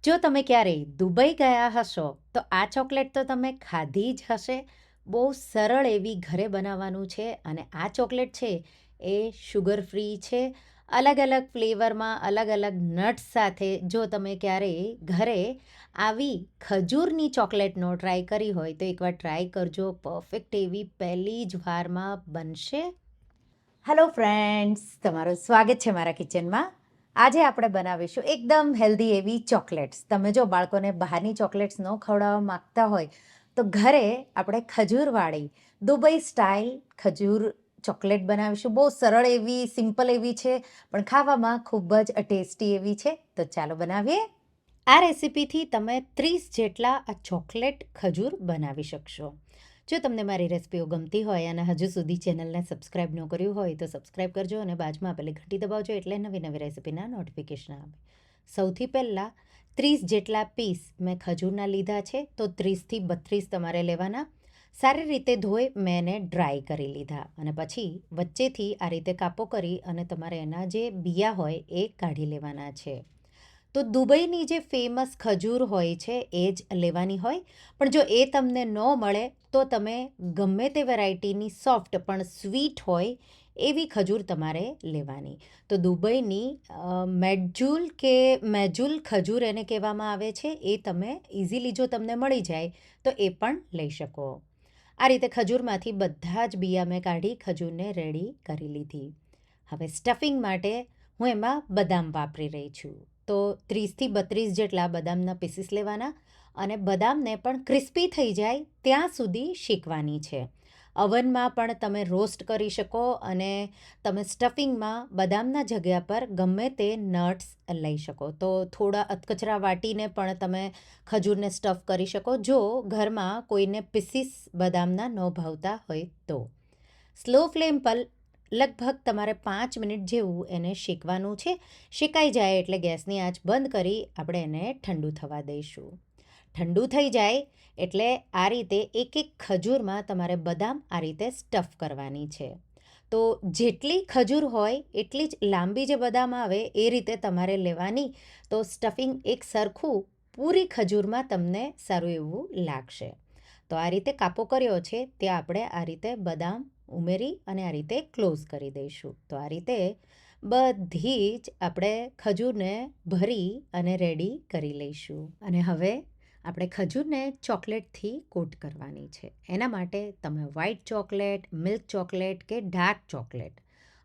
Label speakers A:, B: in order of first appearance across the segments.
A: જો તમે ક્યારેય દુબઈ ગયા હશો તો આ ચોકલેટ તો તમે ખાધી જ હશે. બહુ સરળ એવી ઘરે બનાવવાનું છે અને આ ચોકલેટ છે એ શુગર ફ્રી છે. અલગ અલગ ફ્લેવરમાં અલગ અલગ નટ્સ સાથે જો તમે ક્યારેય ઘરે આવી ખજૂરની ચોકલેટનો ટ્રાય કરી હોય તો એકવાર ટ્રાય કરજો. પરફેક્ટ એવી પહેલી જ વારમાં બનશે. હેલો ફ્રેન્ડ્સ, તમારું સ્વાગત છે મારા કિચનમાં. આજે આપણે બનાવીશું એકદમ હેલ્ધી એવી ચોકલેટ્સ. તમે જો બાળકોને બહારની ચોકલેટ્સ ન ખવડાવવા માગતા હોય તો ઘરે આપણે ખજૂરવાળી દુબઈ સ્ટાઇલ ખજૂર ચોકલેટ બનાવીશું. બહુ સરળ એવી, સિમ્પલ એવી છે, પણ ખાવામાં ખૂબ જ ટેસ્ટી એવી છે. તો ચાલો બનાવીએ. આ રેસીપીથી તમે 30 જેટલા આ ચોકલેટ ખજૂર બનાવી શકશો. જો તમને મારી રેસીપીઓ ગમતી હોય અને હજુ સુધી ચેનલને સબસ્ક્રાઈબ ન કર્યું હોય તો સબસ્ક્રાઈબ કરજો અને બાજુમાં આપેલી ઘંટી દબાવજો એટલે નવી નવી રેસીપીના નોટિફિકેશન આવે. સૌથી પહેલાં 30 જેટલા પીસ મેં ખજૂરના લીધા છે, તો 30થી 32 તમારે લેવાના. સારી રીતે ધોઈ મેં એને ડ્રાય કરી લીધા અને પછી વચ્ચેથી આ રીતે કાપો કરી અને તમારે એના જે બિયા હોય એ કાઢી લેવાના છે. તો દુબઈની જે ફેમસ ખજૂર હોય છે એ જ લેવાની હોય, પણ જો એ તમને ન મળે તો તમે ગમે તે વેરાયટીની સોફ્ટ પણ સ્વીટ હોય એવી ખજૂર તમારે લેવાની. તો દુબઈની મેડજૂલ કે મેજુલ ખજૂર એને કહેવામાં આવે છે, એ તમે ઇઝીલી જો તમને મળી જાય તો એ પણ લઈ શકો. આ રીતે ખજૂરમાંથી બધા જ બિયા મેં કાઢી ખજૂરને રેડી કરી લીધી. હવે સ્ટફિંગ માટે હું એમાં બદામ વાપરી રહી છું. તો 30થી 32 જેટલા બદામના પીસીસ લેવાના અને બદામને પણ ક્રિસ્પી થઈ જાય ત્યાં સુધી શેકવાની છે. અવનમાં પણ તમે રોસ્ટ કરી શકો અને તમે સ્ટફિંગમાં બદામના જગ્યા પર ગમે તે નટ્સ લઈ શકો. તો થોડા અધકચરા વાટીને પણ તમે ખજૂરને સ્ટફ કરી શકો, જો ઘરમાં કોઈને પીસીસ બદામના ન ભાવતા હોય તો. સ્લો ફ્લેમ પર લગભગ તમારે 5 મિનિટ જેવું એને શેકવાનું છે. શેકાઈ જાય એટલે ગેસની આંચ બંધ કરી આપણે એને ઠંડુ થવા દઈશું. ઠંડુ થઈ જાય એટલે આ રીતે એક એક ખજૂરમાં તમારે બદામ આ રીતે સ્ટફ કરવાની છે. તો જેટલી ખજૂર હોય એટલી જ લાંબી જે બદામ આવે એ રીતે તમારે લેવાની. તો સ્ટફિંગ એક સરખું પૂરી ખજૂરમાં તમને સારું એવું લાગશે. તો આ રીતે કાપો કર્યો છે ત્યાં આપણે આ રીતે બદામ ઉમેરી અને આ રીતે ક્લોઝ કરી દઈશું. તો આ રીતે બધી જ આપણે ખજૂરને ભરી અને રેડી કરી લઈશું. અને હવે આપણે ખજૂરને ચોકલેટથી કોટ કરવાની છે. એના માટે તમે વ્હાઇટ ચોકલેટ, મિલ્ક ચોકલેટ કે ડાર્ક ચોકલેટ,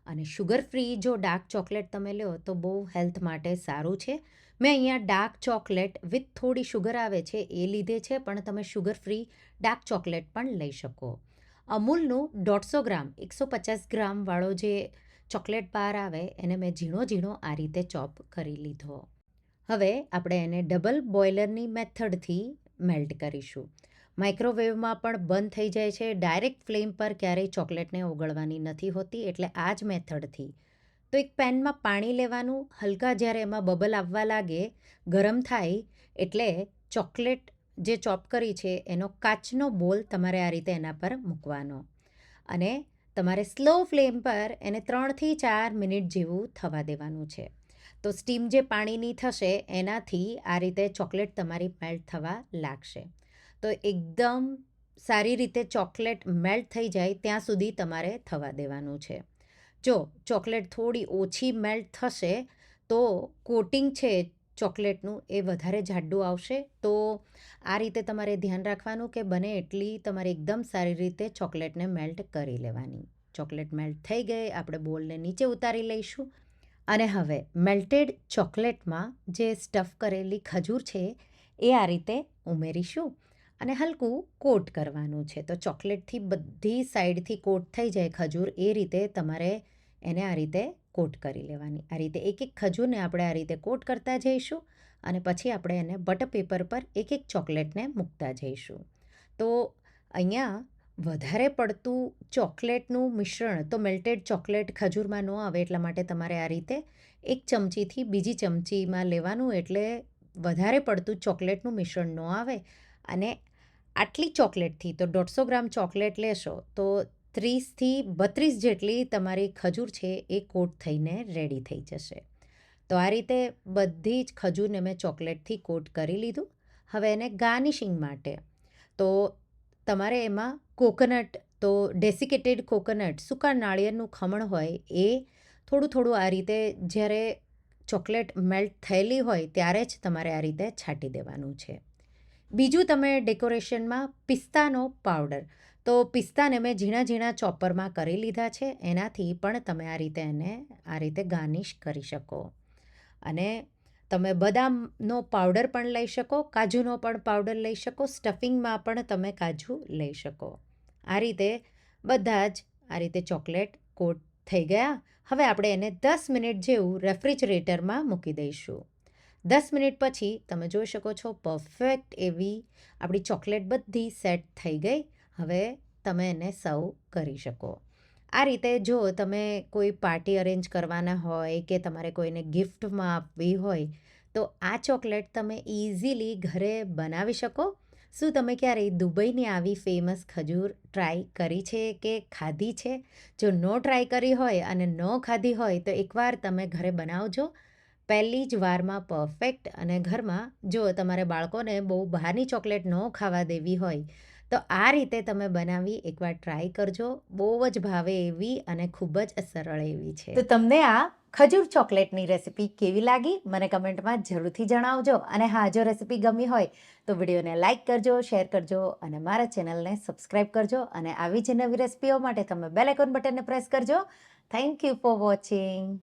A: અને શુગર ફ્રી જો ડાર્ક ચોકલેટ તમે લો તો બહુ હેલ્થ માટે સારું છે. મેં અહીંયા ડાર્ક ચોકલેટ વિથ થોડી શુગર આવે છે એ લીધે છે, પણ તમે શુગર ફ્રી ડાર્ક ચોકલેટ પણ લઈ શકો. અમૂલનું 150 ગ્રામ 150 ગ્રામવાળો જે ચોકલેટ બાર આવે એને મેં ઝીણો ઝીણો આ રીતે ચોપ કરી લીધો. હવે આપણે એને ડબલ બોઇલરની મેથડથી મેલ્ટ કરીશું. માઇક્રોવેવમાં પણ બંધ થઈ જાય છે. ડાયરેક્ટ ફ્લેમ પર ક્યારેય ચોકલેટને ઓગળવાની નથી હોતી, એટલે આ જ મેથડથી. તો એક પેનમાં પાણી લેવાનું. હલકા જ્યારે એમાં બબલ આવવા લાગે, ગરમ થાય એટલે ચોકલેટ જે ચોપ કરી છે એનો કાચનો બોલ તમારે આ રીતે એના પર મૂકવાનો અને તમારે સ્લો ફ્લેમ પર એને 3થી 4 મિનિટ જેવું થવા દેવાનું છે. તો સ્ટીમ જે પાણીની થશે એનાથી આ રીતે ચોકલેટ તમારી મેલ્ટ થવા લાગશે. તો એકદમ સારી રીતે ચોકલેટ મેલ્ટ થઈ જાય ત્યાં સુધી તમારે થવા દેવાનું છે. જો ચોકલેટ થોડી ઓછી મેલ્ટ થશે તો કોટિંગ છે ચોકલેટનું એ વધારે જાડું આવશે. તો આ રીતે તમારે ધ્યાન રાખવાનું કે બને એટલી તમારે એકદમ સારી રીતે ચોકલેટને મેલ્ટ કરી લેવાની. ચોકલેટ મેલ્ટ થઈ ગઈ, આપણે બોલને નીચે ઉતારી લઈશું અને હવે મેલ્ટેડ ચોકલેટમાં જે સ્ટફ કરેલી ખજૂર છે એ આ રીતે ઉમેરીશું અને હલકું કોટ કરવાનું છે. તો ચોકલેટથી બધી સાઈડથી કોટ થઈ જાય ખજૂર એ રીતે તમારે એને આ રીતે કોટ કરી લેવાની. આ રીતે એક એક ખજૂરને આપણે આ રીતે કોટ કરતા જઈશું અને પછી આપણે એને બટર પેપર પર એક એક ચોકલેટને મૂકતા જઈશું. તો અહીંયા વધારે પડતું ચોકલેટનું મિશ્રણ તો મેલ્ટેડ ચોકલેટ ખજૂરમાં ન આવે, એટલા માટે તમારે આ રીતે એક ચમચીથી બીજી ચમચીમાં લેવાનું, એટલે વધારે પડતું ચોકલેટનું મિશ્રણ ન આવે. અને આટલી ચોકલેટથી તો 150 ગ્રામ ચોકલેટ લેશો તો 30થી 32 જેટલી તમારી ખજૂર છે એ કોટ થઈને રેડી થઈ જશે. તો આ રીતે બધી જ ખજૂરને મેં ચોકલેટથી કોટ કરી લીધું. હવે એને ગાર્નિશિંગ માટે તો તમારે એમાં કોકોનટ, તો ડેસિકેટેડ કોકોનટ, સૂકા નાળિયેરનું ખમણ હોય એ થોડું થોડું આ રીતે જ્યારે ચોકલેટ મેલ્ટ થયેલી હોય ત્યારે જ તમારે આ રીતે છાંટી દેવાનું છે. બીજું તમે ડેકોરેશનમાં પિસ્તાનો પાવડર, તો પિસ્તાને મેં ઝીણા ઝીણા ચોપરમાં કરી લીધા છે, એનાથી પણ તમે આ રીતે એને આ રીતે ગાર્નિશ કરી શકો. અને તમે બદામનો પાવડર પણ લઈ શકો, કાજુનો પણ પાવડર લઈ શકો, સ્ટફિંગમાં પણ તમે કાજુ લઈ શકો. આ રીતે બધા જ આ રીતે ચોકલેટ કોટ થઈ ગયા. હવે આપણે એને 10 મિનિટ જેવું રેફ્રિજરેટરમાં મૂકી દઈશું. 10 મિનિટ પછી તમે જોઈ શકો છો પરફેક્ટ એવી આપણી ચોકલેટ બધી સેટ થઈ ગઈ. હવે તમે એને સર્વ કરી શકો. આ રીતે જો તમે કોઈ પાર્ટી અરેન્જ કરવાના હોય કે તમારે કોઈને ગિફ્ટમાં આપવી હોય તો આ ચોકલેટ તમે ઇઝીલી ઘરે બનાવી શકો. શું તમે ક્યારેય દુબઈની આવી ફેમસ ખજૂર ટ્રાય કરી છે કે ખાધી છે? જો ન ટ્રાય કરી હોય અને ન ખાધી હોય તો એકવાર તમે ઘરે બનાવજો. પહેલી જ વારમાં પરફેક્ટ. અને ઘરમાં જો તમારે બાળકોને બહુ બહારની ચોકલેટ ન ખાવા દેવી હોય તો આ રીતે તમે બનાવી એકવાર ટ્રાય કરજો. બહુ જ ભાવે એવી અને ખૂબ જ સરળ એવી છે. તો તમને આ ખજૂર ચોકલેટની રેસીપી કેવી લાગી મને કમેન્ટમાં જરૂરથી જણાવજો. અને હા, જો રેસીપી ગમી હોય તો વિડીયોને લાઇક કરજો, શેર કરજો અને મારા ચેનલને સબસ્ક્રાઈબ કરજો. અને આવી જ નવી રેસીપીઓ માટે તમે બેલ આઇકોન બટનને પ્રેસ કરજો. Thank you for watching.